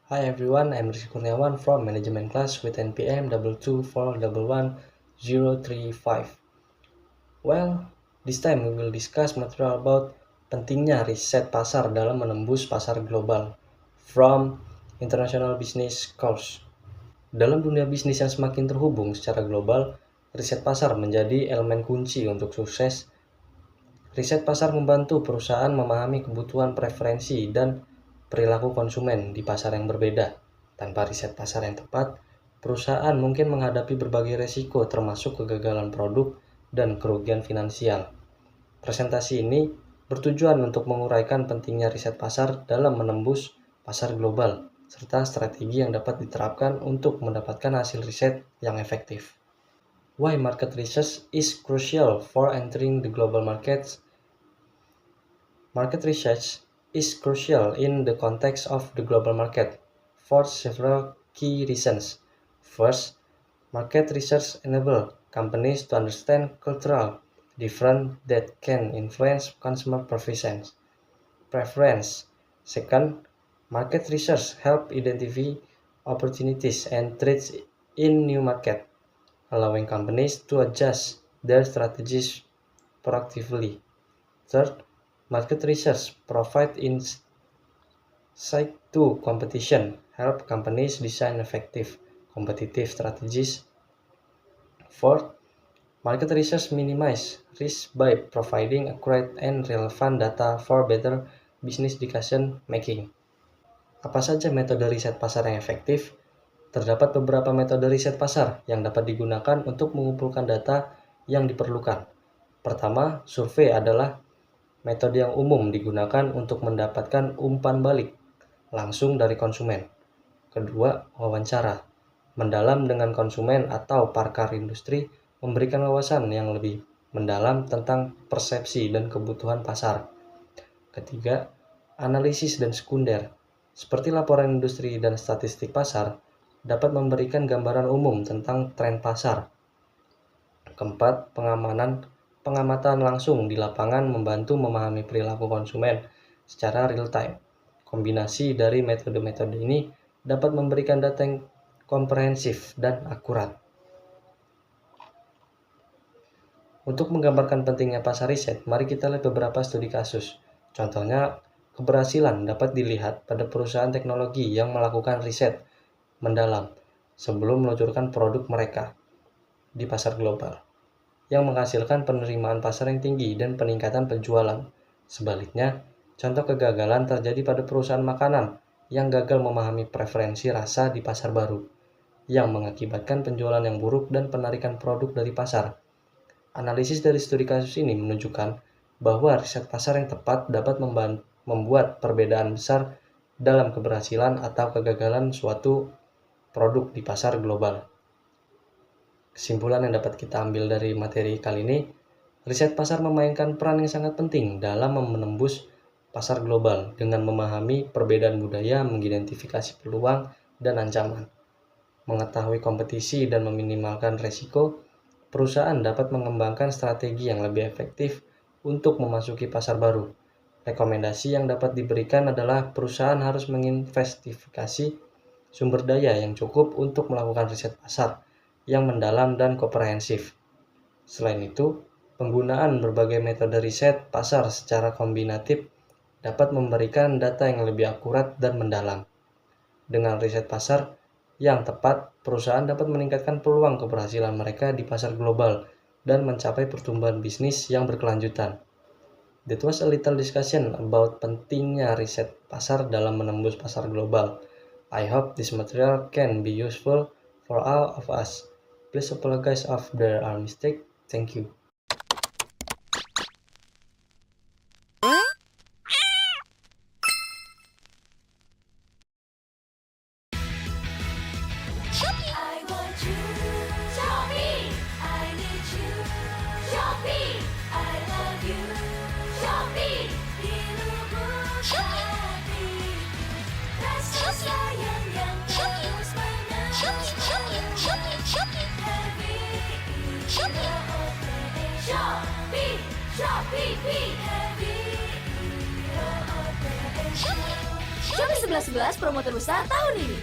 Hi everyone, I'm Rizky Kurniawan from Management Class with NPM 224111035. Well, this time we will discuss material about pentingnya riset pasar dalam menembus pasar global from International Business Course. Dalam dunia bisnis yang semakin terhubung secara global, riset pasar menjadi elemen kunci untuk sukses. Riset pasar membantu perusahaan memahami kebutuhan preferensi dan perilaku konsumen di pasar yang berbeda. Tanpa riset pasar yang tepat, perusahaan mungkin menghadapi berbagai resiko termasuk kegagalan produk dan kerugian finansial. Presentasi ini bertujuan untuk menguraikan pentingnya riset pasar dalam menembus pasar global, serta strategi yang dapat diterapkan untuk mendapatkan hasil riset yang efektif. Why market research is crucial for entering the global markets? Market research is crucial in the context of the global market for several key reasons. First, market research enables companies to understand cultural differences that can influence consumer preference. Second, market research helps identify opportunities and threats in new markets, allowing companies to adjust their strategies proactively. Third, market research provides insight to competition, help companies design effective competitive strategies. Fourth, market research minimizes risk by providing accurate and relevant data for better business decision making. Apa saja metode riset pasar yang efektif? Terdapat beberapa metode riset pasar yang dapat digunakan untuk mengumpulkan data yang diperlukan. Pertama, survei adalah metode yang umum digunakan untuk mendapatkan umpan balik langsung dari konsumen. Kedua, wawancara mendalam dengan konsumen atau pakar industri memberikan wawasan yang lebih mendalam tentang persepsi dan kebutuhan pasar. Ketiga, analisis dan sekunder seperti laporan industri dan statistik pasar dapat memberikan gambaran umum tentang tren pasar. Keempat, pengamatan langsung di lapangan membantu memahami perilaku konsumen secara real time. Kombinasi dari metode-metode ini dapat memberikan data yang komprehensif dan akurat. Untuk menggambarkan pentingnya pasar riset, mari kita lihat beberapa studi kasus. Contohnya, keberhasilan dapat dilihat pada perusahaan teknologi yang melakukan riset mendalam sebelum meluncurkan produk mereka di pasar global, yang menghasilkan penerimaan pasar yang tinggi dan peningkatan penjualan. Sebaliknya, contoh kegagalan terjadi pada perusahaan makanan yang gagal memahami preferensi rasa di pasar baru, yang mengakibatkan penjualan yang buruk dan penarikan produk dari pasar. Analisis dari studi kasus ini menunjukkan bahwa riset pasar yang tepat dapat membuat perbedaan besar dalam keberhasilan atau kegagalan suatu produk di pasar global. Kesimpulan yang dapat kita ambil dari materi kali ini, riset pasar memainkan peran yang sangat penting dalam menembus pasar global dengan memahami perbedaan budaya, mengidentifikasi peluang dan ancaman, mengetahui kompetisi dan meminimalkan resiko. Perusahaan dapat mengembangkan strategi yang lebih efektif untuk memasuki pasar baru. Rekomendasi yang dapat diberikan adalah perusahaan harus menginvestigasi sumber daya yang cukup untuk melakukan riset pasar yang mendalam dan komprehensif. Selain itu, penggunaan berbagai metode riset pasar secara kombinatif dapat memberikan data yang lebih akurat dan mendalam. Dengan riset pasar yang tepat, perusahaan dapat meningkatkan peluang keberhasilan mereka di pasar global dan mencapai pertumbuhan bisnis yang berkelanjutan. That was a little discussion about pentingnya riset pasar dalam menembus pasar global. I hope this material can be useful for all of us. Please apologize if there are mistakes. Thank you. I want you, Shopee. I need you, Shopee. I love you, Shopee. Hidupku Shopee. Rasa sayang yang terus menerus. Happy Shopee, Shopee, Happy Shopee. 11-11 promo terbesar tahun ini.